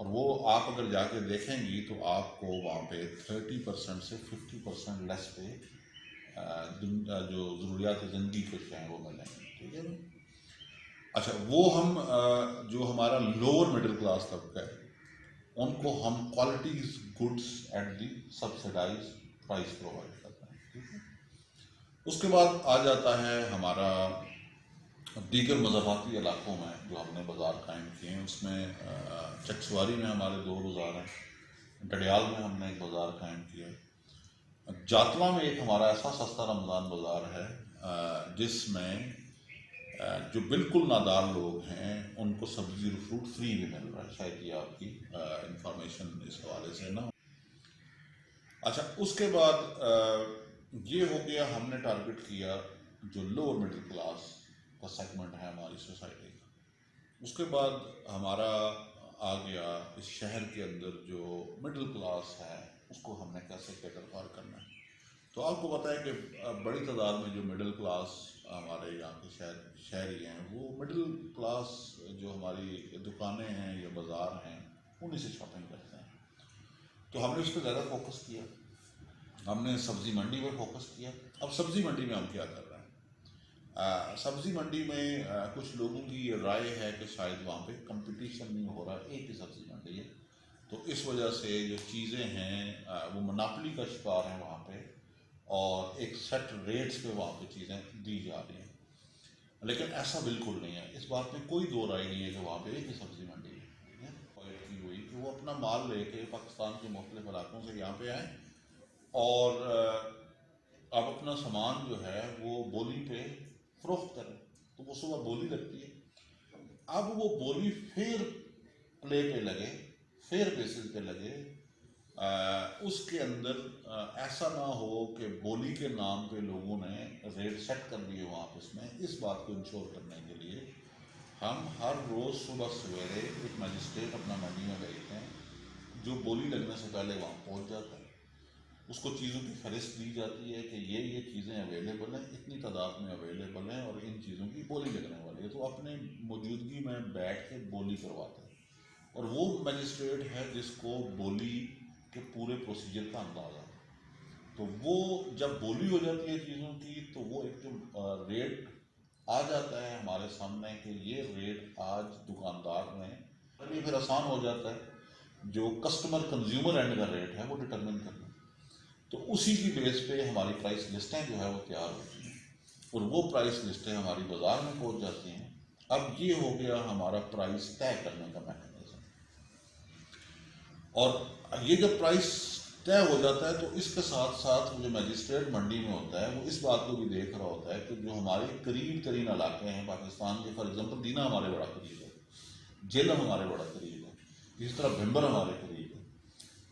اور وہ آپ اگر جا کے دیکھیں گی تو آپ کو وہاں پہ 30% سے 50% لیس پہ جو ضروریات زندگی کے ہیں وہ ملیں گے. ٹھیک ہے. اچھا وہ ہم جو ہمارا لوور مڈل کلاس طبقہ ہے ان کو ہم qualities goods at the subsidise price provide کرتے ہیں. ٹھیک ہے. اس کے بعد آ جاتا ہے ہمارا دیگر مضافاتی علاقوں میں جو ہم نے بازار قائم کیے ہیں. اس میں چکسواری میں ہمارے 2 بازار ہیں, ڈڈیال میں ہم نے ایک بازار قائم کیا ہے, جاتلا میں ایک ہمارا ایسا سستا رمضان بازار ہے جس میں جو بالکل نادار لوگ ہیں ان کو سبزی اور فروٹ فری بھی مل رہا ہے. شاید یہ آپ کی انفارمیشن اس حوالے سے نہ. اچھا اس کے بعد یہ ہو گیا ہم نے ٹارگٹ کیا جو لوور مڈل کلاس کا سیگمنٹ ہے ہماری سوسائٹی کا. اس کے بعد ہمارا آ گیا اس شہر کے اندر جو مڈل کلاس ہے اس کو ہم نے کیسے کیٹر فار کرنا ہے. تو آپ کو پتہ ہے کہ بڑی تعداد میں جو مڈل کلاس ہمارے یہاں کے شہری ہیں وہ مڈل کلاس جو ہماری دکانیں ہیں یا بازار ہیں انہیں سے شاپنگ کرتے ہیں. تو ہم نے اس پہ زیادہ فوکس کیا. ہم نے سبزی منڈی پہ فوکس کیا. اب سبزی منڈی میں ہم کیا کر رہے ہیں؟ سبزی منڈی میں کچھ لوگوں کی یہ رائے ہے کہ شاید وہاں پہ کمپٹیشن نہیں ہو رہا, ایک ہی سبزی منڈی ہے تو اس وجہ سے جو چیزیں ہیں وہ مناپلی کا شکار ہیں وہاں پہ اور ایک سیٹ ریٹس پہ وہاں پہ چیزیں دی جا رہی ہیں. لیکن ایسا بالکل نہیں ہے. اس بات میں کوئی دو رائے نہیں ہے کہ وہاں پہ ایک ہی سبزی منڈی ہے. کی ہوئی کہ وہ اپنا مال لے کے پاکستان کے مختلف علاقوں سے یہاں پہ آئیں اور اب اپنا سامان جو ہے وہ بولی پہ فروخت کریں. تو وہ صبح بولی لگتی ہے. اب وہ بولی فیئر پلے پہ لگے, فیئر بیسس پہ لگے, اس کے اندر ایسا نہ ہو کہ بولی کے نام پہ لوگوں نے ریٹ سیٹ کر دیے وہاں پہ. اس میں اس بات کو انشور کرنے کے لیے ہم ہر روز صبح سویرے ایک مجسٹریٹ اپنا منڈی میں بھیجتے ہیں جو بولی لگنے سے پہلے وہاں پہنچ جاتا ہے. اس کو چیزوں کی فہرست دی جاتی ہے کہ یہ چیزیں اویلیبل ہیں, اتنی تعداد میں اویلیبل ہیں اور ان چیزوں کی بولی لگنے والی ہے. تو اپنے موجودگی میں بیٹھ کے بولی کرواتے ہیں اور وہ مجسٹریٹ ہے جس کو بولی کے پورے پروسیجر کا اندازہ. تو وہ جب بولی ہو جاتی ہے چیزوں کی تو وہ ایک جو ریٹ آ جاتا ہے ہمارے سامنے کہ یہ ریٹ آج دکاندار میں یہ پھر آسان ہو جاتا ہے جو کسٹمر کنزیومر اینڈ کا ریٹ ہے وہ ڈٹرمن کرنا. تو اسی کی بیس پہ ہماری پرائس لسٹیں جو ہے وہ تیار ہوتی ہیں اور وہ پرائس لسٹیں ہماری بازار میں پہنچ جاتی ہیں. اب یہ ہو گیا ہمارا پرائس طے کرنے کا میکانزم. اور یہ جب پرائس طے ہو جاتا ہے تو اس کے ساتھ ساتھ جو مجسٹریٹ منڈی میں ہوتا ہے وہ اس بات کو بھی دیکھ رہا ہوتا ہے کہ جو ہمارے قریب ترین علاقے ہیں پاکستان کے, فار ایگزامپل دینا ہمارے بڑا قریب ہے, جیلم ہمارے بڑا قریب ہے, اسی طرح بھمبر ہمارے قریب ہے,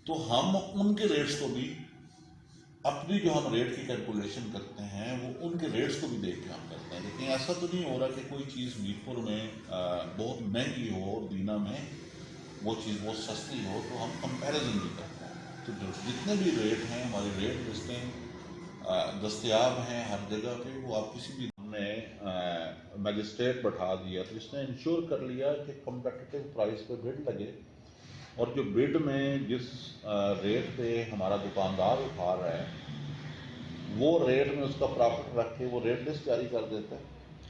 تو ہم ان کے ریٹس کو بھی اپنی جو ہم ریٹ کی کیلکولیشن کرتے ہیں وہ ان کے ریٹس کو بھی دیکھ کے ہم کرتے ہیں. لیکن ایسا تو نہیں ہو رہا کہ کوئی چیز میر پور میں بہت مہنگی ہو اور دینا میں وہ چیز بہت سستی ہو, تو ہم کمپیریزن بھی کرتے ہیں. تو جتنے بھی ریٹ ہیں ہماری ریٹ لسٹیں دستیاب ہیں ہر جگہ پہ. وہ آپ کسی بھی ہم نے مجسٹریٹ بٹھا دیا تو اس نے انشور کر لیا کہ کمپیٹیٹیو پرائس پہ بڈ لگے اور جو بڈ میں جس ریٹ پہ ہمارا دکاندار اٹھا رہا ہے وہ ریٹ میں اس کا پرافٹ رکھ کے وہ ریٹ لسٹ جاری کر دیتا ہے.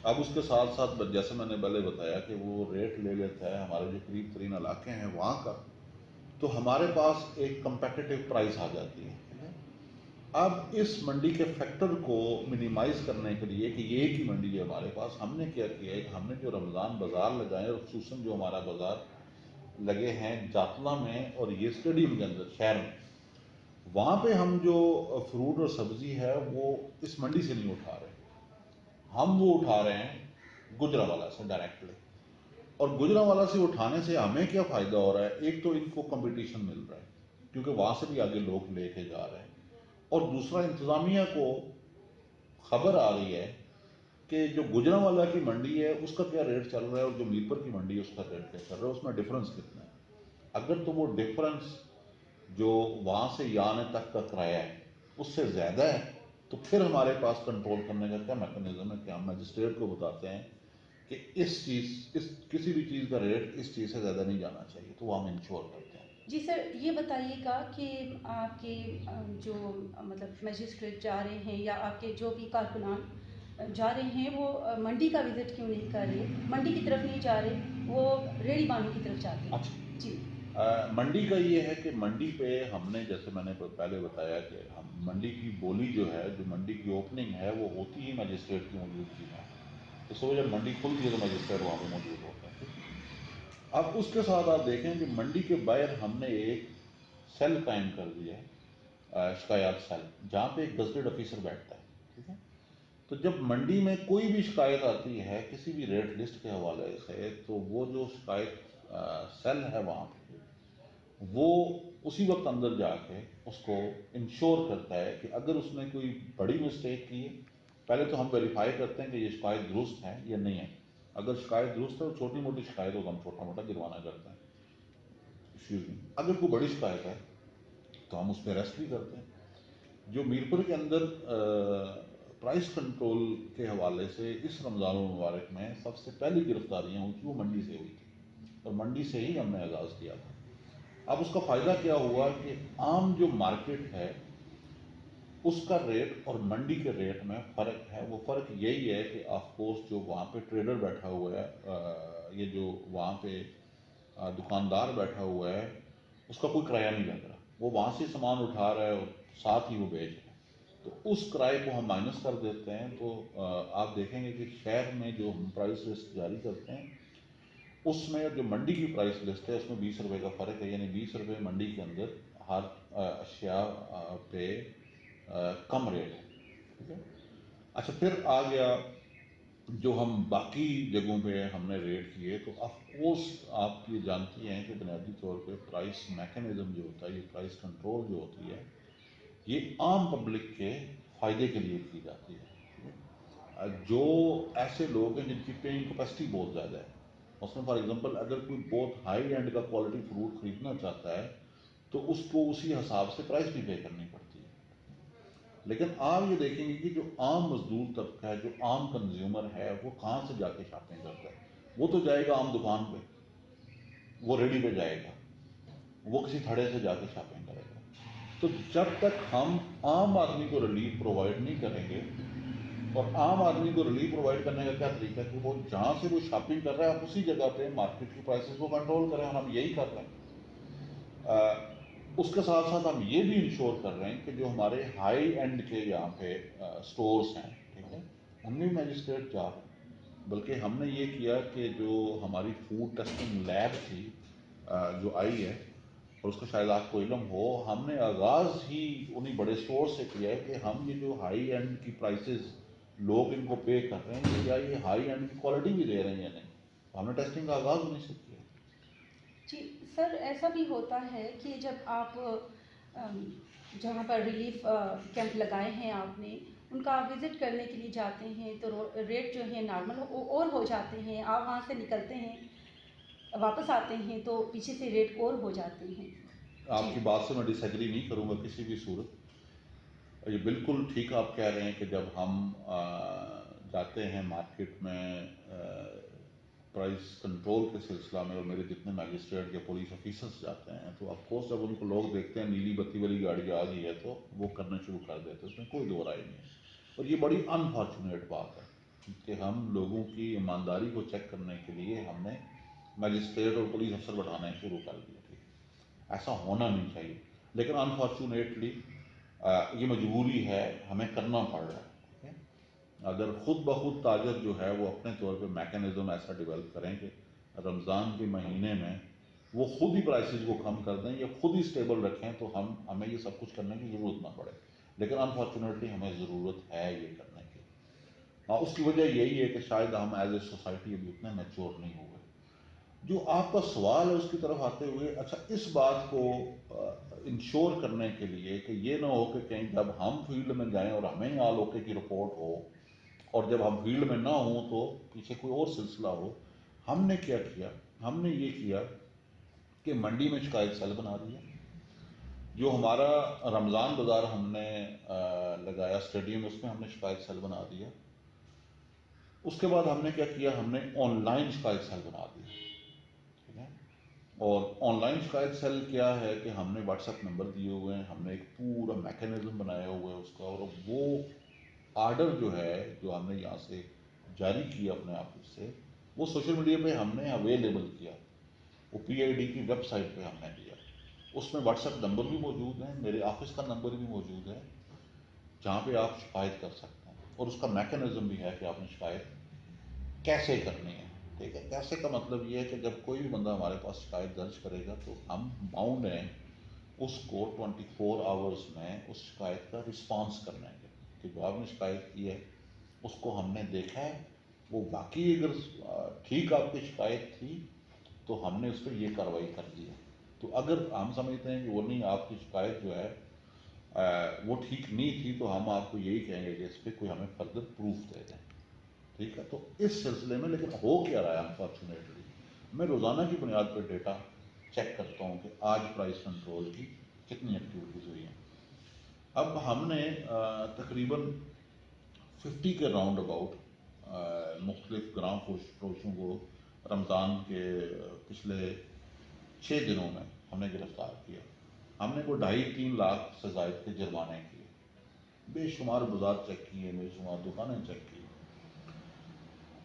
اب اس کے ساتھ ساتھ جیسے میں نے پہلے بتایا کہ وہ ریٹ لے لیتا ہے ہمارے جو قریب ترین علاقے ہیں وہاں کا, تو ہمارے پاس ایک کمپیٹیٹیو پرائس آ جاتی ہے. اب اس منڈی کے فیکٹر کو منیمائز کرنے کے لیے کہ یہ ایک ہی منڈی ہے ہمارے پاس, ہم نے کیا کیا ہے کہ ہم نے جو رمضان بازار لگائے اور خصوصاً جو ہمارا بازار لگے ہیں جاتلا میں اور یہ اسٹیڈیم کے اندر شہر میں, وہاں پہ ہم جو فروٹ اور سبزی ہے وہ اس منڈی سے نہیں اٹھا رہے, ہم وہ اٹھا رہے ہیں گجرانوالہ سے ڈائریکٹلی. اور گجرانوالہ سے اٹھانے سے ہمیں کیا فائدہ ہو رہا ہے؟ ایک تو ان کو کمپٹیشن مل رہا ہے کیونکہ وہاں سے بھی آگے لوگ لے کے جا رہے ہیں, اور دوسرا انتظامیہ کو خبر آ رہی ہے کہ جو گجرانوالہ کی منڈی ہے اس کا کیا ریٹ چل رہا ہے اور جو میر پور کی منڈی ہے اس کا ریٹ کیا چل رہا ہے, اس میں ڈفرنس کتنا ہے. اگر تو وہ ڈفرنس جو وہاں سے یہاں آنے تک کا کرایہ ہے اس سے زیادہ ہے تو پھر ہمارے پاس کنٹرول کرنے کا کیا میکانزم ہے کہ ہم مجسٹریٹ کو بتاتے ہیں کہ کسی بھی چیز کا ریٹ اس چیز سے زیادہ نہیں جانا چاہیے، تو وہ ہم انشور کرتے ہیں۔ جی سر، یہ بتائیے گا کہ آپ کے جو مطلب مجسٹریٹ جا رہے ہیں یا آپ کے جو بھی کارکنان جا رہے ہیں وہ منڈی کا وزٹ کیوں نہیں کر رہے، منڈی کی طرف نہیں جا رہے، وہ ریڑھی بانوں کی طرف جاتے ہیں؟ اچھا، جی منڈی کا یہ ہے کہ منڈی پہ ہم نے، جیسے میں نے پہلے بتایا کہ ہم منڈی کی بولی جو ہے، جو منڈی کی اوپننگ ہے، وہ ہوتی ہی مجسٹریٹ کی موجودگی میں۔ تو صبح جب منڈی کھلتی ہے تو مجسٹریٹ وہاں پہ موجود ہوتا ہے۔ اب اس کے ساتھ آپ دیکھیں کہ منڈی کے باہر ہم نے ایک سیل قائم کر دیا ہے، شکایات سیل، جہاں پہ ایک گزٹڈ آفیسر بیٹھتا ہے، ٹھیک ہے؟ تو جب منڈی میں کوئی بھی شکایت آتی ہے کسی بھی ریٹ لسٹ کے حوالے سے، تو وہ جو شکایت سیل ہے وہاں پہ، وہ اسی وقت اندر جا کے اس کو انشور کرتا ہے کہ اگر اس نے کوئی بڑی مسٹیک کی ہے، پہلے تو ہم ویریفائی کرتے ہیں کہ یہ شکایت درست ہے یا نہیں ہے۔ اگر شکایت درست ہے اور چھوٹی موٹی شکایت ہو تو ہم چھوٹا موٹا جرمانہ کرتے ہیں۔ اگر کوئی بڑی شکایت ہے تو ہم اس پہ ریسٹ بھی کرتے ہیں۔ جو میرپور کے اندر پرائس کنٹرول کے حوالے سے اس رمضان المبارک میں سب سے پہلی گرفتاریاں ہوئی تھیں، وہ منڈی سے ہوئی تھی، اور منڈی سے ہی ہم نے آغاز کیا تھا۔ اب اس کا فائدہ کیا ہوا کہ عام جو مارکیٹ ہے اس کا ریٹ اور منڈی کے ریٹ میں فرق ہے۔ وہ فرق یہی ہے کہ آف کورس جو وہاں پہ ٹریڈر بیٹھا ہوا ہے، یہ جو وہاں پہ دکاندار بیٹھا ہوا ہے، اس کا کوئی کرایہ نہیں لگ رہا، وہ وہاں سے سامان اٹھا رہا ہے اور ساتھ ہی وہ بیچ رہا ہے، تو اس کرائے کو ہم مائنس کر دیتے ہیں۔ تو آپ دیکھیں گے کہ شہر میں جو ہم پرائس لسٹ جاری کرتے ہیں، اس میں جو منڈی کی پرائس لسٹ ہے اس میں 20 روپے کا فرق ہے، یعنی 20 روپے منڈی کے اندر ہر اشیاء پہ کم ریٹ ہے، ٹھیک ہے؟ اچھا، پھر آ گیا جو ہم باقی جگہوں پہ ہم نے ریٹ کیے، تو آف کورس آپ یہ جانتی ہیں کہ بنیادی طور پہ پرائس میکانزم جو ہوتا ہے، یہ پرائس کنٹرول جو ہوتی ہے، یہ عام پبلک کے فائدے کے لیے کی جاتی ہے۔ جو ایسے لوگ ہیں جن کی پیئنگ کیپیسٹی بہت زیادہ ہے، مثلاً فار ایگزامپل اگر کوئی بہت ہائی اینڈ کا کوالٹی فروٹ خریدنا چاہتا ہے تو اس کو اسی حساب سے پرائس بھی پے کرنی پڑتی ہے۔ لیکن آپ یہ دیکھیں گے کہ جو عام مزدور طبقہ ہے، جو عام کنزیومر ہے، وہ کہاں سے جا کے شاپنگ کرتا ہے؟ وہ تو جائے گا عام دکان پہ، وہ ریڈی پہ جائے گا، وہ کسی تھڑے سے جا کے شاپنگ کرے گا۔ تو جب تک ہم عام آدمی کو ریلیف پرووائڈ نہیں کریں گے، اور عام آدمی کو ریلیف پرووائڈ کرنے کا کیا طریقہ ہے کہ وہ جہاں سے وہ شاپنگ کر رہا ہے آپ اسی جگہ پہ مارکیٹ کی پرائسز کو کنٹرول کریں، اور ہم یہی کر رہے ہیں۔ اس کے ساتھ ساتھ ہم یہ بھی انشور کر رہے ہیں کہ جو ہمارے ہائی اینڈ کے یہاں پہ سٹورز ہیں، ٹھیک ہے، ان میں میجسٹریٹ جا رہے ہیں، بلکہ ہم نے یہ کیا کہ جو ہماری فوڈ ٹیسٹنگ لیب تھی جو آئی ہے، اور اس کا شاید آپ کو علم ہو، ہم نے آغاز ہی انہیں بڑے اسٹور سے کیا ہے کہ ہم یہ جو ہائی اینڈ کی پرائسز لوگ ان کو پے کر رہے ہیں، کیا یہ ہائی اینڈ کی کوالٹی بھی دے رہے ہیں یا نہیں، تو ہم نے ٹیسٹنگ کا آغاز انہیں سے کیا۔ جی سر، ایسا بھی ہوتا ہے کہ جب آپ جہاں پر ریلیف کیمپ لگائے ہیں آپ نے، ان کا آپ وزٹ کرنے کے لیے جاتے ہیں تو ریٹ جو ہے نارمل اور ہو جاتے ہیں، آپ وہاں سے نکلتے ہیں واپس آتے ہیں تو پیچھے سے ریٹ اور ہو جاتے ہیں۔ آپ جی کی بات سے میں ڈس ایگری نہیں کروں گا کسی بھی صورت، یہ بالکل ٹھیک آپ کہہ رہے ہیں کہ جب ہم جاتے ہیں مارکیٹ میں پرائس کنٹرول کے سلسلہ میں، اور میرے جتنے میجسٹریٹ یا پولیس آفیسرس جاتے ہیں، تو آف کورس جب ان کو لوگ دیکھتے ہیں نیلی بتی والی گاڑی آ گئی ہے تو وہ کرنا شروع کر دیتے ہیں، اس میں کوئی دو رائے نہیں ہے۔ اور یہ بڑی انفارچونیٹ بات ہے کہ ہم لوگوں کی ایمانداری کو چیک کرنے کے لیے ہم نے میجسٹریٹ اور پولیس افسر بٹھانا شروع کر دیا، ٹھیک ہے؟ ایسا ہونا نہیں چاہیے، لیکن انفارچونیٹلی یہ مجبوری ہے، ہمیں کرنا پڑ رہا ہے، ٹھیک ہے؟ اگر خود بخود تاجر جو ہے وہ اپنے طور پہ میکانزم ایسا ڈیولپ کریں کہ رمضان کے مہینے میں وہ خود ہی پرائسز کو کم کر دیں یا خود ہی سٹیبل رکھیں، تو ہمیں یہ سب کچھ کرنے کی ضرورت نہ پڑے، لیکن انفارچونیٹلی ہمیں ضرورت ہے یہ کرنے کی۔ ہاں، اس کی وجہ یہی ہے کہ شاید ہم ایز اے سوسائٹی ابھی اتنے میچور نہیں ہوئے۔ جو آپ کا سوال ہے اس کی طرف آتے ہوئے، اچھا، اس بات کو انشور کرنے کے لیے کہ یہ نہ ہو کہ کہیں جب ہم فیلڈ میں جائیں اور ہمیں آل اوکے کی رپورٹ ہو، اور جب ہم فیلڈ میں نہ ہوں تو پیچھے کوئی اور سلسلہ ہو، ہم نے کیا کیا؟ ہم نے یہ کیا کہ منڈی میں شکایت سیل بنا دیا۔ جو ہمارا رمضان بازار ہم نے لگایا اسٹیڈیم، اس میں ہم نے شکایت سیل بنا دیا۔ اس کے بعد ہم نے کیا کیا, ہم نے آن لائن شکایت سیل بنا دیا, ٹھیک ہے. اور آن لائن شکایت سیل کیا ہے کہ ہم نے واٹس ایپ نمبر دیے ہوئے ہیں, ہم نے ایک پورا میکینزم بنایا ہوا ہے اس کا, اور وہ آرڈر جو ہے جو ہم نے یہاں سے جاری کیا اپنے آفس سے, وہ سوشل میڈیا پہ ہم نے اویلیبل کیا, وہ پی آئی ڈی کی ویب سائٹ پہ ہم نے دیا. اس میں واٹس ایپ نمبر بھی موجود ہیں, میرے آفس کا نمبر بھی موجود ہے جہاں پہ آپ شکایت کر سکتے ہیں, اور اس کا میکینزم بھی ہے کہ آپ نے شکایت کیسے کرنی ہے, ٹھیک ہے. کیسے کا مطلب یہ ہے کہ جب کوئی بھی بندہ ہمارے پاس شکایت درج کرے گا تو ہم باؤنڈ ہیں اس کو 24 آورس میں اس شکایت کا رسپانس کرنے کے, کہ جو آپ نے شکایت کی ہے اس کو ہم نے دیکھا ہے, وہ واقعی اگر ٹھیک آپ کی شکایت تھی تو ہم نے اس پہ یہ کارروائی کر دی ہے. تو اگر ہم سمجھتے ہیں کہ وہ نہیں, آپ کی شکایت جو ہے وہ ٹھیک نہیں تھی, تو ہم آپ کو یہی کہیں گے کہ اس پہ کوئی ہمیں فردر پروف دے دیں, ٹھیک ہے. تو اس سلسلے میں لیکن ہو کیا رہا ہے, انفارچونیٹلی میں روزانہ کی بنیاد پر ڈیٹا چیک کرتا ہوں کہ آج پرائس کنٹرول کی کتنی ایکٹیویٹیز ہوئی ہیں. اب ہم نے تقریباً 50 کے راؤنڈ اباؤٹ مختلف گراں فروشوں کو رمضان کے پچھلے 6 دنوں میں ہم نے گرفتار کیا. ہم نے کوئی 2.5-3 لاکھ سے زائد کے جرمانے کیے, بے شمار بازار چیک کیے, بے شمار دکانیں چیک کی.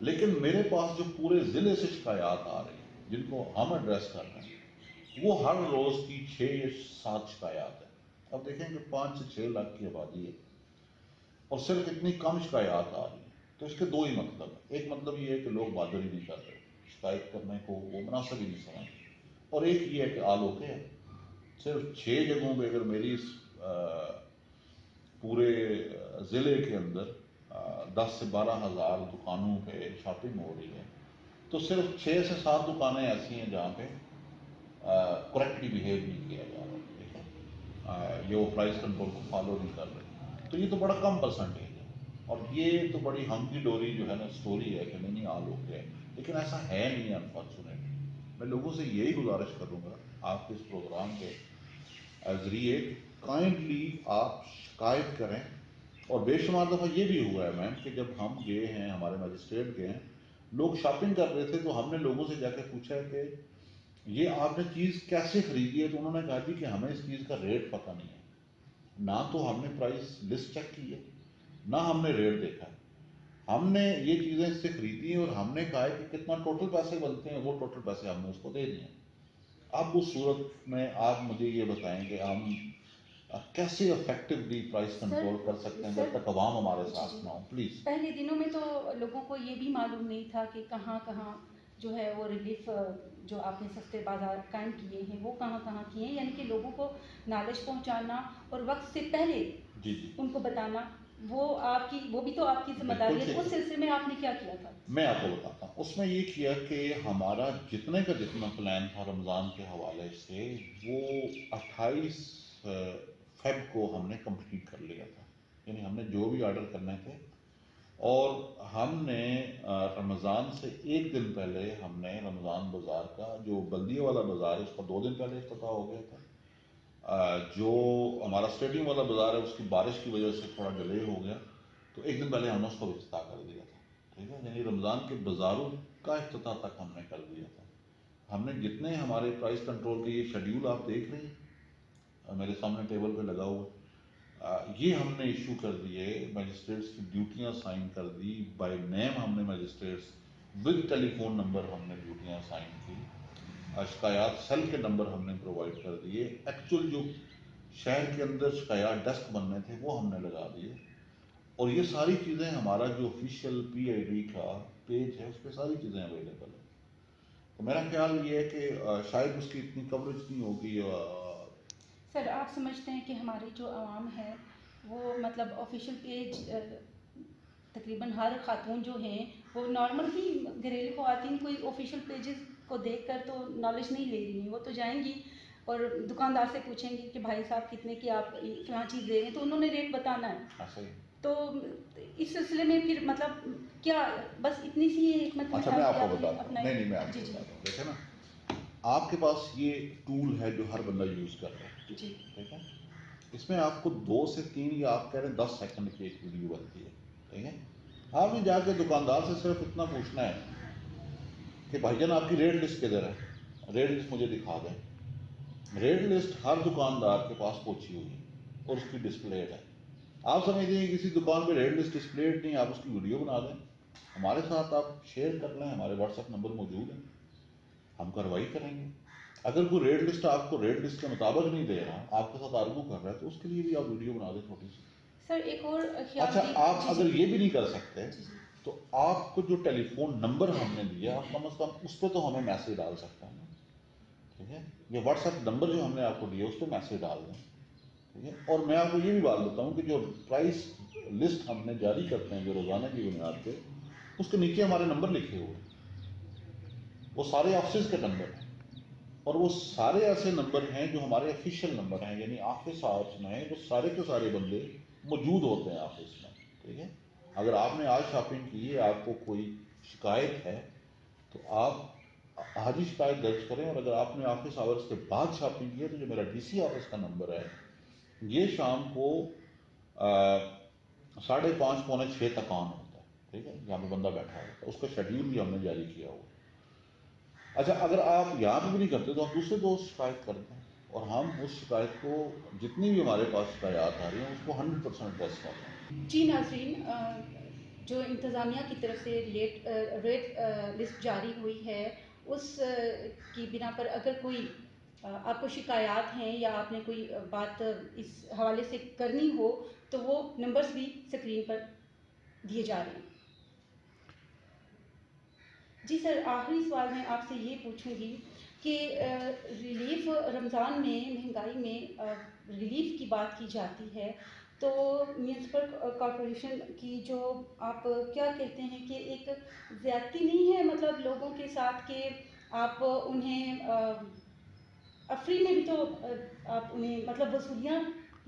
لیکن میرے پاس جو پورے ضلع سے شکایات آ رہی ہیں جن کو ہم ایڈریس کر رہے ہیں, وہ ہر روز کی 6 یا 7 شکایات ہیں. اب دیکھیں کہ 5 سے 6 لاکھ کی آبادی ہے اور صرف اتنی کم شکایات آ رہی ہیں, تو اس کے دو ہی مطلب ہیں. ایک مطلب یہ ہے کہ لوگ بادر ہی نہیں کر رہے, شکایت کرنے کو وہ مناسب ہی نہیں سمجھتے, اور ایک یہ ہے کہ آل اوکے ہے. صرف 6 جگہوں پہ اگر میری اس پورے ضلع کے اندر 10 سے 12 ہزار دکانوں پہ شاپنگ ہو رہی ہے, تو صرف 6 سے 7 دکانیں ایسی ہیں جہاں پہ کریکٹلی بیہیو نہیں کیا جا رہا, ٹھیک ہے, یہ وہ پرائس کنٹرول کو فالو نہیں کر رہے. تو یہ تو بڑا کم پرسنٹیج ہے, اور یہ تو بڑی ہنگی ڈوری جو ہے نا اسٹوری ہے کہ نہیں آل اوکے ہے, لیکن ایسا ہے نہیں انفارچونیٹلی. میں لوگوں سے یہی گزارش کروں گا آپ کے اس پروگرام کے ذریعے, کائنڈلی آپ شکایت کریں. اور بے شمار دفعہ یہ بھی ہوا ہے میم کہ جب ہم گئے ہیں, ہمارے مجسٹریٹ گئے ہیں, لوگ شاپنگ کر رہے تھے, تو ہم نے لوگوں سے جا کے پوچھا کہ یہ آپ نے چیز کیسے خریدی ہے, تو انہوں نے کہا جی کہ ہمیں اس چیز کا ریٹ پتہ نہیں ہے, نہ تو ہم نے پرائس لسٹ چیک کی ہے, نہ ہم نے ریٹ دیکھا ہے. ہم نے یہ چیزیں اس سے خریدی ہیں اور ہم نے کہا ہے کہ کتنا ٹوٹل پیسے بنتے ہیں, وہ ٹوٹل پیسے ہم نے اس کو دے دیے. اب اس صورت میں آپ مجھے یہ بتائیں کہ ہم کیسے افیکٹولی پرائس کنٹرول کر سکتے ہیں جب تک عوام ہمارے ساتھ نہ ہو. پلیز. پہلے دنوں میں تو لوگوں کو یہ بھی معلوم نہیں تھا کہ کہاں کہاں جو ہے وہ ریلیف جو آپ نے سستے بازار قائم کیے ہیں وہ کہاں کہاں کیے ہیں, یعنی کہ لوگوں کو نالج پہنچانا اور وقت سے پہلے جی جی ان کو بتانا, وہ بھی تو آپ کی ذمہ داری ہے. اس سلسلے میں آپ نے کیا کیا تھا؟ میں آپ کو بتاتا ہوں. اس میں یہ کیا کہ ہمارا جتنے کا جتنا پلان تھا رمضان کے حوالے سے, وہ 28 فیب کو ہم نے کمپلیٹ کر لیا تھا. یعنی ہم نے جو بھی آرڈر کرنے تھے, اور ہم نے رمضان سے 1 دن پہلے ہم نے رمضان بازار کا جو بلدیہ والا بازار ہے اس کا 2 دن پہلے افتتاح ہو گیا تھا. جو ہمارا اسٹیڈیم والا بازار ہے اس کی بارش کی وجہ سے تھوڑا ڈیلے ہو گیا, تو 1 دن پہلے ہم نے اس کو افتتاح کر دیا تھا, ٹھیک ہے. یعنی رمضان کے بازاروں کا افتتاح تک ہم نے کر دیا تھا. ہم نے جتنے ہمارے پرائس کنٹرول کے یہ شیڈیول آپ دیکھ رہے ہیں میرے سامنے ٹیبل پہ لگا ہوا, یہ ہم نے ایشو کر دیے, مجسٹریٹس کی ڈیوٹیاں سائن کر دی بائی نیم, ہم نے magistrates with telephone number ہم نے ڈیوٹیاں سائن کی, شکایات سیل کے نمبر ہم نے پرووائڈ کر دیے, ایکچوئل جو شہر کے اندر شکایات ڈیسک بننے تھے وہ ہم نے لگا دیے, اور یہ ساری چیزیں ہمارا جو آفیشیل پی آئی ڈی کا پیج ہے اس پہ ساری چیزیں اویلیبل ہیں. تو میرا خیال یہ ہے کہ شاید اس کی اتنی کوریج نہیں ہوگی. سر آپ سمجھتے ہیں کہ ہماری جو عوام ہے وہ مطلب آفیشیل پیج تقریباً ہر خاتون جو ہیں وہ نارمل ہی گھریلو خواتین کوئی آفیشیل پیجز کو دیکھ کر تو نالج نہیں لے رہی ہیں, وہ تو جائیں گی اور دکاندار سے پوچھیں گی کہ بھائی صاحب کتنے کی آپ فلاں چیز دے رہے ہیں, تو انہوں نے ریٹ بتانا ہے. تو اس سلسلے میں پھر مطلب کیا بس اتنی سی حکمت اچھا میں آپ کو بتاتا ہوں, نہیں میں آپ کو بتاتا ہوں. دیکھیں نا, آپ کے پاس یہ ٹول ہے جو ہر بندہ یوز کر رہا ہے, جی ٹھیک ہے. اس میں آپ کو 2 سے 3 یا آپ کہہ رہے ہیں 10 سیکنڈ کی ایک ویڈیو بنتی ہے, ٹھیک ہے. آپ نے جا کے دکاندار سے صرف اتنا پوچھنا ہے کہ بھائی جان آپ کی ریٹ لسٹ کدھر ہے، ریٹ لسٹ مجھے دکھا دیں. ریٹ لسٹ ہر دکاندار کے پاس پہنچی ہوئی ہے اور اس کی ڈسپلیڈ ہے. آپ سمجھتے ہیں کسی دکان پہ ریٹ لسٹ ڈسپلیڈ نہیں، آپ اس کی ویڈیو بنا دیں، ہمارے ساتھ آپ شیئر کر لیں، ہمارے واٹس ایپ نمبر موجود ہے، ہم کارروائی کریں گے. اگر کوئی ریٹ لسٹ آپ کو ریٹ لسٹ کے مطابق نہیں دے رہا، آپ کے ساتھ آرگو کر رہا ہے، تو اس کے لیے بھی آپ ویڈیو بنا دیں چھوٹی سی. سر ایک اور خیال اچھا، بھی آپ جی جی اگر یہ بھی نہیں کر سکتے جی جی تو آپ کو جو ٹیلی فون نمبر ہم نے دیا، آپ کم از کم اس پہ تو ہمیں میسج ڈال سکتے ہیں نا. ٹھیک ہے، یہ واٹس ایپ نمبر جو ہم نے آپ کو دیا اس پہ میسج ڈال دیں. ٹھیک ہے، اور میں آپ کو یہ بھی بات بتا ہوں کہ جو پرائس لسٹ ہم نے جاری کرتے ہیں جو روزانہ کی بنیاد پہ، اس کے نیچے ہمارے نمبر لکھے ہوئے ہیں، وہ سارے آفسز کے نمبر ہیں، اور وہ سارے ایسے نمبر ہیں جو ہمارے آفیشیل نمبر ہیں، یعنی آفس آورس میں وہ سارے کے سارے بندے موجود ہوتے ہیں آفس میں. ٹھیک ہے، اگر آپ نے آج شاپنگ کی ہے، آپ کو کوئی شکایت ہے تو آپ آج ہی شکایت درج کریں. اور اگر آپ نے آفس آورس کے بعد شاپنگ کی ہے تو جو میرا ڈی سی آفس کا نمبر ہے، یہ شام کو 5:30 پونے 6 تک آن ہوتا ہے. ٹھیک ہے، یہاں پہ بندہ بیٹھا ہوتا ہے، اس کا شیڈیول بھی ہم نے جاری کیا ہوا. اچھا، اگر آپ یہاں پہ بھی نہیں کرتے تو ہم دوسرے دوست شکایت کرتے ہیں، اور ہم اس شکایت کو، جتنی بھی ہمارے پاس شکایات آ رہی ہیں، اس کو 100% ٹیسٹ کرتے ہیں. جی ناظرین، جو انتظامیہ کی طرف سے ریٹ لسٹ جاری ہوئی ہے، اس کی بنا پر اگر کوئی آپ کو شکایات ہیں یا آپ نے کوئی بات اس حوالے سے کرنی ہو تو وہ نمبرز بھی اسکرین پر دیے جا رہے ہیں. جی سر، آخری سوال میں آپ سے یہ پوچھوں گی کہ ریلیف رمضان میں مہنگائی میں ریلیف کی بات کی جاتی ہے، تو میونسپل کارپوریشن کی جو آپ کیا کہتے ہیں کہ ایک زیادتی نہیں ہے مطلب لوگوں کے ساتھ کہ آپ انہیں فری میں بھی تو آپ انہیں مطلب وصولیاں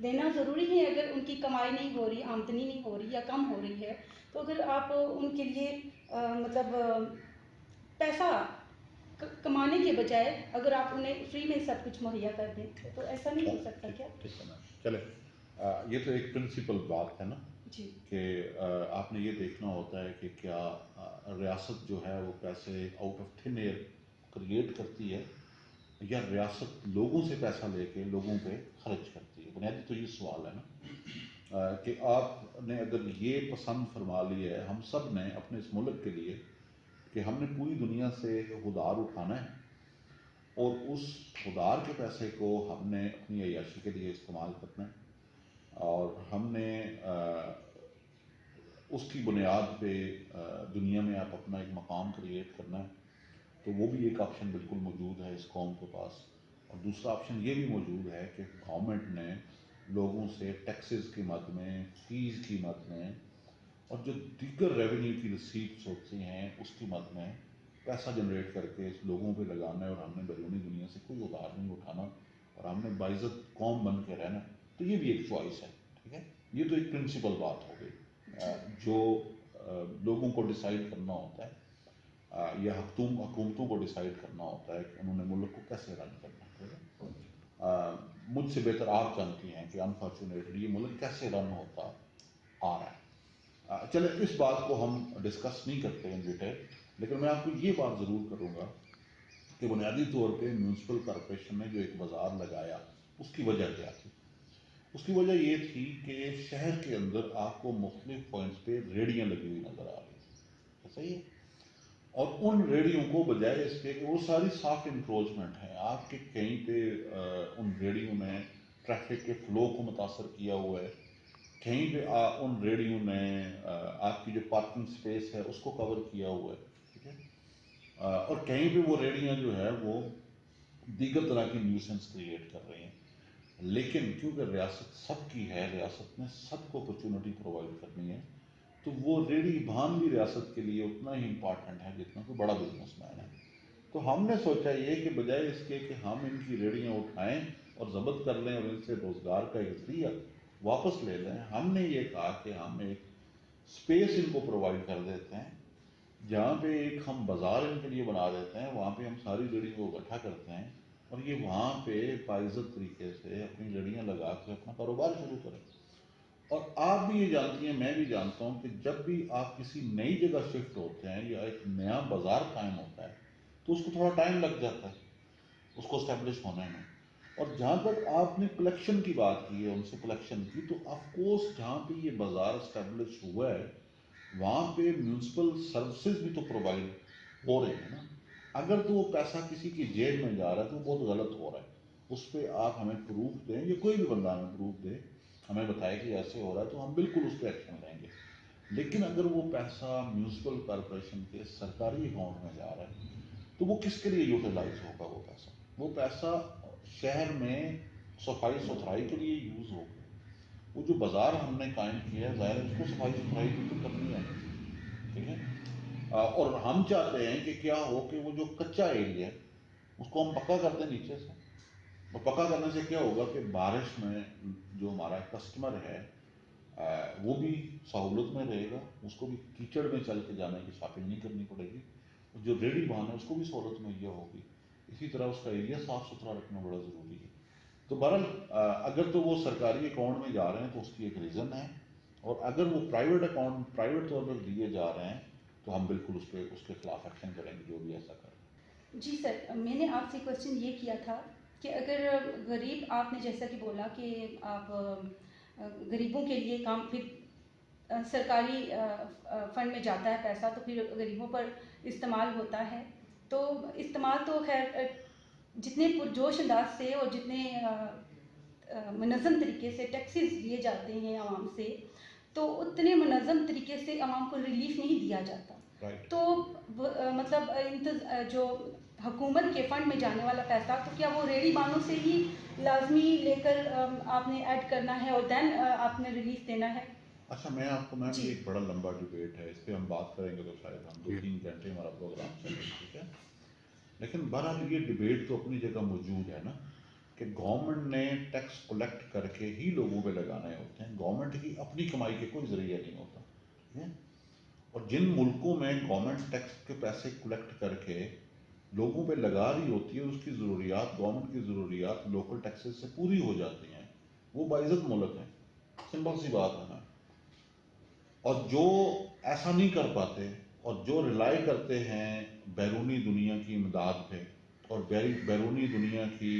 دینا ضروری ہے، اگر ان کی کمائی نہیں ہو رہی، آمدنی نہیں ہو رہی یا کم ہو رہی ہے، تو اگر آپ ان کے لیے مطلب پیسہ کمانے کے بجائے اگر آپ انہیں فری میں سب کچھ مہیا کر دیں تو ایسا نہیں ہو سکتا کیا؟ ٹھیک ہے نا، چلے، یہ تو ایک پرنسپل بات ہے نا جی کہ آپ نے یہ دیکھنا ہوتا ہے کہ کیا ریاست جو ہے وہ پیسے out of thin air create کرتی ہے، یا ریاست لوگوں سے پیسہ لے کے لوگوں پہ خرچ کرتی ہے. بنیادی تو یہ سوال ہے نا کہ آپ نے اگر یہ پسند فرما لی ہے ہم سب نے اپنے اس ملک کے لیے کہ ہم نے پوری دنیا سے ادھار اٹھانا ہے، اور اس ادھار کے پیسے کو ہم نے اپنی عیاشی کے لیے استعمال کرنا ہے، اور ہم نے اس کی بنیاد پہ دنیا میں آپ اپنا ایک مقام کریٹ کرنا ہے، تو وہ بھی ایک آپشن بالکل موجود ہے اس قوم کے پاس. اور دوسرا آپشن یہ بھی موجود ہے کہ گورنمنٹ نے لوگوں سے ٹیکسز کی مد میں، فیس کی مد میں، اور جو دیگر ریونیو کی رسیپٹس ہوتی ہیں اس کی مد میں پیسہ جنریٹ کر کے اس لوگوں پہ لگانا ہے، اور ہم نے بیرونی دنیا سے کوئی ادھار نہیں اٹھانا، اور ہم نے باعزت قوم بن کے رہنا. تو یہ بھی ایک چوائس ہے. ٹھیک ہے، یہ تو ایک پرنسپل بات ہو گئی جو لوگوں کو ڈیسائیڈ کرنا ہوتا ہے، یا حکومتوں کو ڈیسائیڈ کرنا ہوتا ہے کہ انہوں نے ملک کو کیسے رن کرنا ہے. ٹھیک ہے، مجھ سے بہتر آپ جانتی ہیں کہ انفارچونیٹلی یہ ملک کیسے رن ہوتا آ رہا ہے. چلے، اس بات کو ہم ڈسکس نہیں کرتے ان ڈیٹیل، لیکن میں آپ کو یہ بات ضرور کروں گا کہ بنیادی طور پہ میونسپل کارپوریشن نے جو ایک بازار لگایا اس کی وجہ کیا تھی؟ اس کی وجہ یہ تھی کہ شہر کے اندر آپ کو مختلف پوائنٹس پہ ریڑیاں لگی ہوئی نظر آ رہی تھیں. صحیح ہے، اور ان ریڑیوں کو بجائے اس کے کہ وہ ساری سافٹ انکروچمنٹ ہیں، آپ کے کہیں پہ ان ریڑیوں نے ٹریفک کے فلو کو متاثر کیا ہوا ہے، کہیں پہ ان ریڑیوں نے آپ کی جو پارکنگ سپیس ہے اس کو کور کیا ہوا ہے. ٹھیک ہے، اور کہیں پہ وہ ریڑیاں جو ہے وہ دیگر طرح کی نیوسنس کریٹ کر رہی ہیں. لیکن کیونکہ ریاست سب کی ہے، ریاست نے سب کو اپرچونٹی پرووائڈ کرنی ہے، تو وہ ریڑھی بھان بھی ریاست کے لیے اتنا ہی امپارٹنٹ ہے جتنا کوئی بڑا بزنس مین ہے. تو ہم نے سوچا یہ کہ بجائے اس کے کہ ہم ان کی ریڑیاں اٹھائیں اور ضبط کر لیں اور ان سے روزگار کا ایک ذریعہ واپس لے لیں، ہم نے یہ کہا کہ ہم ایک اسپیس ان کو پرووائڈ کر دیتے ہیں، جہاں پہ ایک ہم بازار ان کے لیے بنا دیتے ہیں، وہاں پہ ہم ساری ریڑیوں کو اکٹھا کرتے ہیں، اور یہ وہاں پہ باعزت طریقے سے اپنی ریڑیاں لگا کے اپنا کاروبار شروع کریں. اور آپ بھی یہ جانتی ہیں، میں بھی جانتا ہوں کہ جب بھی آپ کسی نئی جگہ شفٹ ہوتے ہیں یا ایک نیا بازار قائم ہوتا ہے تو اس کو تھوڑا ٹائم لگ جاتا ہے اس کو اسٹیبلش ہونے میں. اور جہاں تک آپ نے کلیکشن کی بات کی ہے، ان سے کلیکشن کی، تو آف کورس جہاں پہ یہ بازار اسٹیبلش ہوا ہے وہاں پہ میونسپل سروسز بھی تو پرووائڈ ہو رہے ہیں نا. اگر تو وہ پیسہ کسی کی جیب میں جا رہا ہے تو وہ بہت غلط ہو رہا ہے. اس پہ آپ ہمیں پروف دیں، یا کوئی بھی بندہ ہمیں پروف دے، ہمیں بتائے کہ ایسے ہو رہا ہے، تو ہم بالکل اس پہ ایکشن لیں گے. لیکن اگر وہ پیسہ میونسپل کارپوریشن کے سرکاری اکاؤنٹ میں جا رہا ہے تو وہ کس کے لیے یوٹیلائز ہوگا؟ وہ پیسہ شہر میں صفائی ستھرائی کے لیے یوز ہوگا. وہ جو بازار ہم نے قائم کیا ہے ظاہر ہے اس کو صفائی ستھرائی بھی تو کرنی ہے. ٹھیک ہے. اور ہم چاہتے ہیں کہ کیا ہو کہ وہ جو کچا ایریا ہے اس کو ہم پکا کر دیں نیچے سے. اور پکا کرنے سے کیا ہوگا کہ بارش میں جو ہمارا کسٹمر ہے وہ بھی سہولت میں رہے گا، اس کو بھی کیچڑ میں چل کے جانے کی شاپنگ نہیں کرنی پڑے گی. جو ریڑھی بان ہے اس کو بھی سہولت مہیا ہوگی. اسی طرح اس کا ایریا صاف ستھرا رکھنا بڑا ضروری ہے. تو بہرحال اگر تو وہ سرکاری اکاؤنٹ میں جا رہے ہیں تو اس کی ایک ریزن ہے، اور اگر وہ پرائیویٹ اکاؤنٹ پرائیویٹ طور پر دیے جا رہے ہیں تو ہم بالکل اس کے خلاف ایکشن کریں گے جو بھی ایسا کر رہے ہیں. جی سر، میں نے آپ سے کوشچن یہ کیا تھا کہ اگر غریب، آپ نے جیسا کہ بولا کہ آپ غریبوں کے لیے کام، پھر سرکاری فنڈ میں جاتا ہے پیسہ تو پھر غریبوں پر استعمال ہوتا ہے. تو استعمال تو خیر جتنے پرجوش انداز سے اور جتنے منظم طریقے سے ٹیکسز لیے جاتے ہیں عوام سے، تو اتنے منظم طریقے سے عوام کو ریلیف نہیں دیا جاتا. رائٹ. تو مطلب جو حکومت کے فنڈ میں جانے والا پیسہ، تو کیا وہ ریڑھی بانوں سے ہی لازمی لے کر آپ نے ایڈ کرنا ہے اور دین آپ نے ریلیف دینا ہے؟ اچھا، میں آپ کو، میم جی یہ ایک بڑا لمبا ڈبیٹ ہے، اس پہ ہم بات کریں گے تو شاید ہم 2-3 گھنٹے ہمارا پروگرام چلے. ٹھیک ہے. لیکن بہرحال یہ ڈبیٹ تو اپنی جگہ موجود ہے نا، کہ گورنمنٹ نے ٹیکس کلیکٹ کر کے ہی لوگوں پہ لگانے ہوتے ہیں. گورنمنٹ کی اپنی کمائی کے کوئی ذریعہ نہیں ہوتا. ٹھیک ہے. اور جن ملکوں میں گورنمنٹ ٹیکس کے پیسے کلیکٹ کر کے لوگوں پہ لگا رہی ہوتی ہے، اس کی ضروریات، گورنمنٹ کی ضروریات لوکل ٹیکسز سے پوری ہو جاتی ہیں، وہ باعزت ملک ہیں. سمپل سی بات ہے نا. اور جو ایسا نہیں کر پاتے اور جو ریلائی کرتے ہیں بیرونی دنیا کی امداد پہ اور بیرونی دنیا کی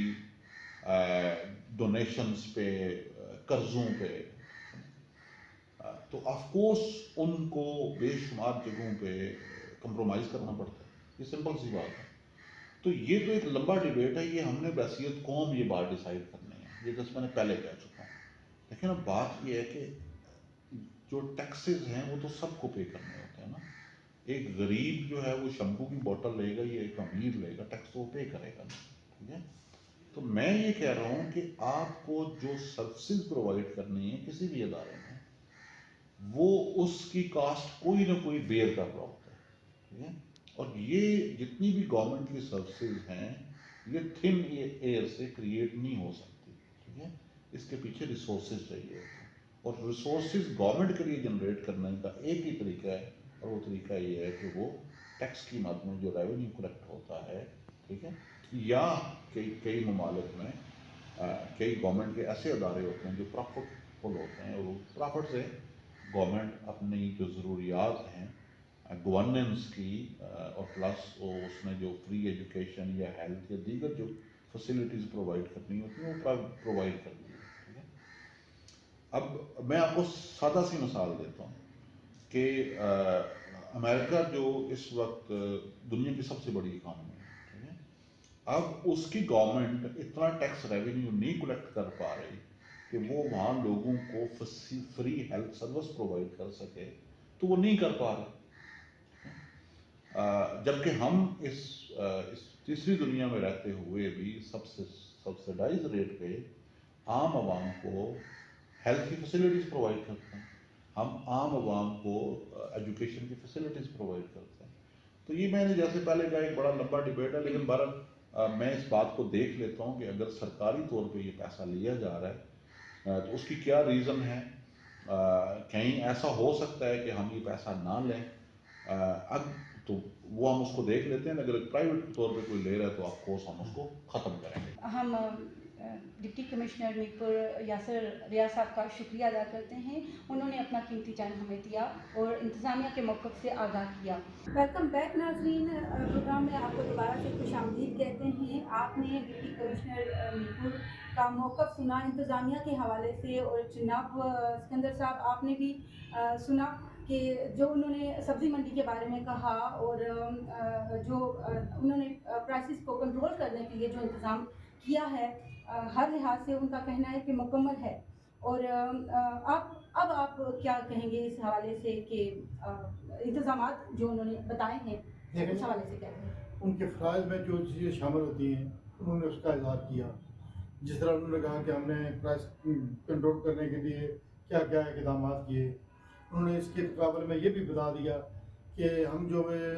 ڈونیشنز پہ، قرضوں پہ، تو آف کورس ان کو بے شمار جگہوں پہ کمپرومائز کرنا پڑتا ہے. یہ سمپل سی بات ہے. تو یہ تو ایک لمبا ڈبیٹ ہے، یہ ہم نے بحیثیت قوم یہ بات ڈیسائیڈ کرنی ہے، یہ جس میں نے پہلے کہہ چکا ہوں. لیکن اب بات یہ ہے کہ جو ٹیکسز ہیں وہ تو سب کو پے کرنے ہوتے ہیں نا. ایک غریب جو ہے وہ شیمپو کی بوٹل لے گا، یہ ایک امیر لے گا، ٹیکس تو وہ پے کرے گا. ٹھیک ہے. تو میں یہ کہہ رہا ہوں کہ آپ کو جو سروسز پرووائڈ کرنی ہے کسی بھی ادارے میں، وہ اس کی کاسٹ کوئی نہ کوئی بیئر کر رہا ہوتا ہے. ٹھیک ہے. اور یہ جتنی بھی گورنمنٹ کی سروسز ہیں یہ تھن ایئر سے کریٹ نہیں ہو سکتی. ٹھیک ہے. اس کے پیچھے ریسورسز چاہیے ہوتے ہیں، اور ریسورسز گورنمنٹ کے لیے جنریٹ کرنے کا ایک ہی طریقہ ہے، اور وہ طریقہ یہ ہے کہ وہ ٹیکس کی مد میں جو ریونیو کلیکٹ ہوتا ہے. ٹھیک ہے. یا کئی ممالک میں کئی گورنمنٹ کے ایسے ادارے ہوتے ہیں جو پرافٹ فل ہوتے ہیں، اور وہ پرافٹ سے گورنمنٹ اپنی جو ضروریات ہیں گورننس کی اور پلس اس میں جو فری ایجوکیشن یا ہیلتھ یا دیگر جو فیسلٹیز پرووائڈ کرنی ہوتی ہیں وہ پرووائڈ کرتی ہے. ٹھیک ہے. اب میں آپ کو سادہ سی مثال دیتا ہوں کہ امریکہ جو اس وقت دنیا کی سب سے بڑی اکانومی ہے. ٹھیک ہے. اب اس کی گورنمنٹ اتنا ٹیکس ریونیو نہیں کلیکٹ کر پا رہی کہ وہ وہاں لوگوں کو فری ہیلتھ سروس پرووائڈ کر سکے، تو وہ نہیں کر پا رہے. جبکہ ہم اس تیسری دنیا میں رہتے ہوئے بھی سبسڈائز ریٹ پہ عام عوام کو ہیلتھ کی فیسلٹیز پرووائڈ کرتے ہیں، ہم عام عوام کو ایجوکیشن کی فیسلٹیز پرووائڈ کرتے ہیں. تو یہ میں نے جیسے پہلے کہا ایک بڑا لمبا ڈبیٹ ہے، لیکن بہرحال میں اس بات کو دیکھ لیتا ہوں کہ اگر سرکاری طور پہ یہ پیسہ لیا جا رہا ہے تو اس کی کیا ریزن ہے. کہیں ایسا ہو سکتا ہے کہ ہم یہ پیسہ نہ لیں، اب تو وہ ہم اس کو دیکھ لیتے ہیں. اگر پرائیویٹ طور پہ کوئی لے رہا ہے تو آف کورس ہم اس کو ختم کریں گے. ہم ڈپٹی کمشنر میرپور یاسر ریاض صاحب کا شکریہ ادا کرتے ہیں. انہوں نے اپنا قیمتی ٹائم ہمیں دیا اور انتظامیہ کے موقف سے آگاہ کیا. ویلکم بیک ناظرین. پروگرام میں آپ کو دوبارہ سے خوش آمدید کہتے ہیں. آپ نے ڈپٹی کمشنر میرپور کا موقف سنا انتظامیہ کے حوالے سے, اور جناب سکندر صاحب آپ نے بھی سنا کہ جو انہوں نے سبزی منڈی کے بارے میں کہا, اور جو انہوں نے پرائسز کو کنٹرول کرنے کے لیے جو انتظام کیا ہے, ہر لحاظ سے ان کا کہنا ہے کہ مکمل ہے. اور آپ کیا کہیں گے اس حوالے سے کہ انتظامات جو انہوں نے بتائے ہیں اس حوالے سے کیا کہیں؟ ان کے فرائض میں جو چیزیں شامل ہوتی ہیں انہوں نے اس کا اظہار کیا. جس طرح انہوں نے کہا کہ ہم نے پرائس کنٹرول کرنے کے لیے کیا کیا اقدامات کیے, انہوں نے اس کے مقابلے میں یہ بھی بتا دیا کہ ہم جو ہے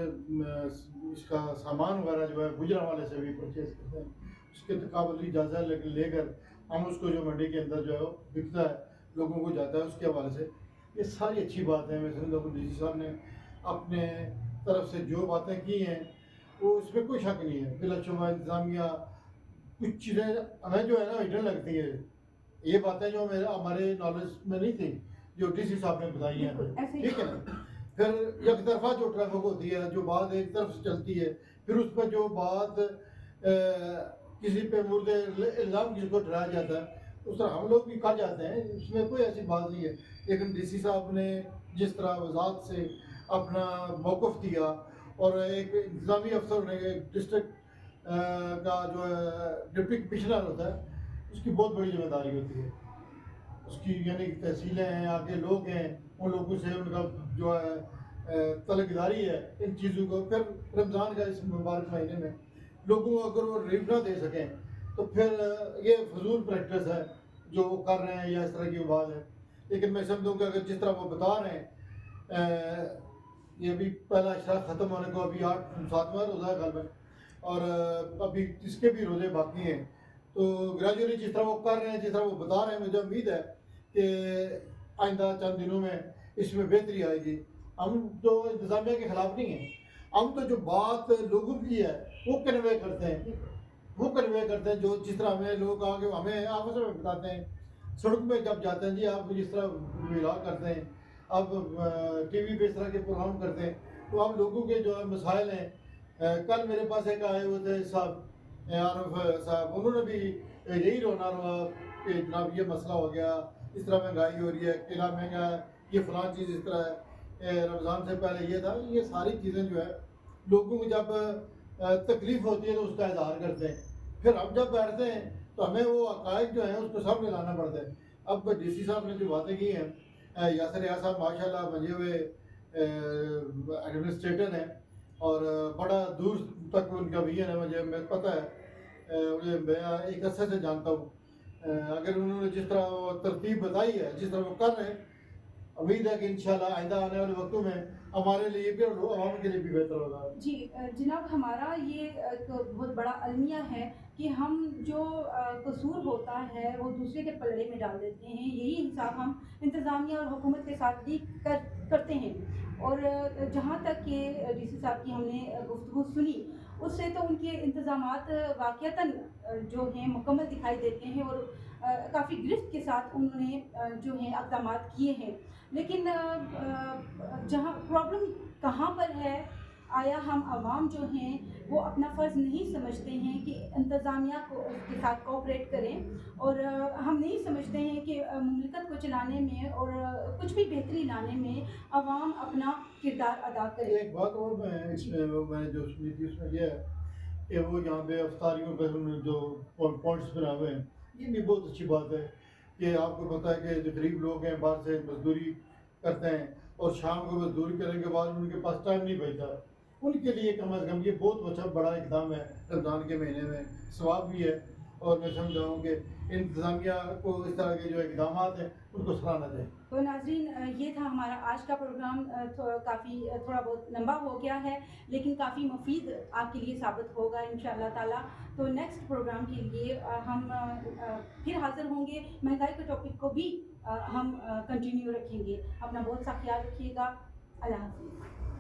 اس کا سامان وغیرہ جو ہے گجرانوالے سے بھی پرچیز کرتے ہیں, اس کے تقابلی جائزہ لے کر ہم اس کو جو منڈی کے اندر جو ہے بکتا ہے لوگوں کو جاتا ہے, اس کے حوالے سے یہ ساری اچھی باتیں ہیں. میں سمجھتا ہوں ڈی سی صاحب نے اپنے طرف سے جو باتیں کی ہیں وہ اس میں کوئی شک نہیں ہے. بلا شبہ انتظامیہ کچھ چیزیں ہمیں جو ہے نا ہڈن لگتی ہیں, یہ باتیں جو ہمارے نالج میں نہیں تھیں جو ڈی سی صاحب نے بتائی ہیں, ٹھیک ہے نا. پھر یک طرفہ جو ٹریفک ہوتی ہے, جو بات ایک طرف سے چلتی ہے, پھر اس پہ جو بات کسی پہ مورد الزام کسی کو ٹھہرایا جاتا ہے, اس طرح ہم لوگ بھی کر جاتے ہیں, اس میں کوئی ایسی بات نہیں ہے. لیکن ڈی سی صاحب نے جس طرح وضاحت سے اپنا موقف دیا, اور ایک انتظامی افسر نے ایک ڈسٹرکٹ کا جو ہے ڈپٹی کمشنر ہوتا ہے, اس کی بہت بڑی ذمہ داری ہوتی ہے. اس کی یعنی تحصیلیں ہیں, آگے لوگ ہیں, ان لوگوں سے ان کا جو ہے طلبداری ہے ان چیزوں کو. پھر رمضان کا اس مبارک مہینے میں لوگوں کو اگر وہ ریلیف نہ دے سکیں تو پھر یہ فضول پریکٹس ہے جو وہ کر رہے ہیں, یا اس طرح کی بات ہے. لیکن میں سمجھوں کہ اگر جس طرح وہ بتا رہے ہیں, یہ بھی پہلا اشراق ختم ہونے کو ابھی 7واں روزہ ہے کل میں, اور ابھی اس کے بھی روزے باقی ہیں. تو گریجولی جس طرح وہ کر رہے ہیں, جس طرح وہ بتا رہے ہیں, مجھے امید ہے کہ آئندہ چند دنوں میں اس میں بہتری آئے گی. ہم تو انتظامیہ کے خلاف نہیں ہیں, ہم تو جو بات لوگوں کی ہے وہ کنوے کرتے ہیں, جو جس طرح ہمیں لوگ آگے ہمیں آپس میں بتاتے ہیں. سڑک میں جب جاتے ہیں, جی آپ جس طرح ولاگ کرتے ہیں, آپ ٹی وی پہ اس طرح کے پروگرام کرتے ہیں, تو آپ لوگوں کے جو ہے مسائل ہیں. کل میرے پاس ایک آئے ہوئے تھے صاحب عارف صاحب, انہوں نے بھی یہی رونا رہا کہ جناب یہ مسئلہ ہو گیا, اس طرح مہنگائی ہو رہی ہے, قلعہ مہنگا ہے, یہ فلاں چیز اس طرح ہے, رمضان سے پہلے یہ تھا. یہ ساری چیزیں جو ہے لوگوں کو جب تکلیف ہوتی ہے تو اس کا اظہار کرتے ہیں. پھر ہم جب بیٹھتے ہیں تو ہمیں وہ عقائد جو ہیں اس کو سامنے لانا پڑتا ہے. اب ڈی سی صاحب نے جو باتیں کی ہیں, یاسر ریاض صاحب ماشاء اللہ بنے ہوئے ایڈمنسٹریٹر ہیں, اور بڑا دور تک ان کا ویژن ہے, مجھے پتہ ہے, میں ایک عرصے سے جانتا ہوں. اگر انہوں نے جس طرح وہ ترتیب بتائی ہے, جس طرح وہ کر رہے ہیں, امید ہے کہ انشاءاللہ آئندہ آنے والے وقتوں میں ہمارے لیے بھی اور عوام کے لیے بھی بہتر ہوگا. جی جناب, ہمارا یہ ایک بہت بڑا المیہ ہے کہ ہم جو قصور ہوتا ہے وہ دوسرے کے پلڑے میں ڈال دیتے ہیں. یہی انصاف ہم انتظامیہ اور حکومت کے ساتھ بھی کرتے ہیں. اور جہاں تک کہ ڈی سی صاحب کی ہم نے گفتگو سنی, اس سے تو ان کے انتظامات واقعتاً جو ہیں مکمل دکھائی دیتے ہیں, اور کافی گرفت کے ساتھ انہوں نے جو ہیں اقدامات کیے ہیں. لیکن جہاں پرابلم کہاں پر ہے, آیا ہم عوام جو ہیں وہ اپنا فرض نہیں سمجھتے ہیں کہ انتظامیہ کو اس کے ساتھ کوآپریٹ کریں, اور ہم نہیں سمجھتے ہیں کہ مملکت کو چلانے میں اور کچھ بھی بہتری لانے میں عوام اپنا کردار ادا کرے. ایک بات اور میں نے جو سنی تھی اس میں یہ ہے کہ وہ یہاں پہ افطاریوں پہ جو پوائنٹس بنا ہوئے ہیں, یہ بھی بہت اچھی بات ہے. کہ آپ کو پتہ ہے کہ جو غریب لوگ ہیں باہر سے مزدوری کرتے ہیں, اور شام کو مزدوری کرنے کے بعد ان کے پاس ٹائم نہیں بچتا, ان کے لیے کم از کم یہ بہت اچھا بڑا اقدام ہے. رمضان کے مہینے میں ثواب بھی ہے, اور میں سمجھ رہا ہوں کہ انتظامیہ کو اس طرح کے جو اقدامات ہیں ان کو سراہنا چاہیے. تو ناظرین, یہ تھا ہمارا آج کا پروگرام. کافی تھوڑا بہت لمبا ہو گیا ہے, لیکن کافی مفید آپ کے لیے ثابت ہوگا انشاءاللہ تعالیٰ. تو نیکسٹ پروگرام کے لیے ہم پھر حاضر ہوں گے. مہنگائی کے ٹاپک کو بھی ہم کنٹینیو رکھیں گے. اپنا بہت سا خیال رکھیے گا. اللہ حافظ.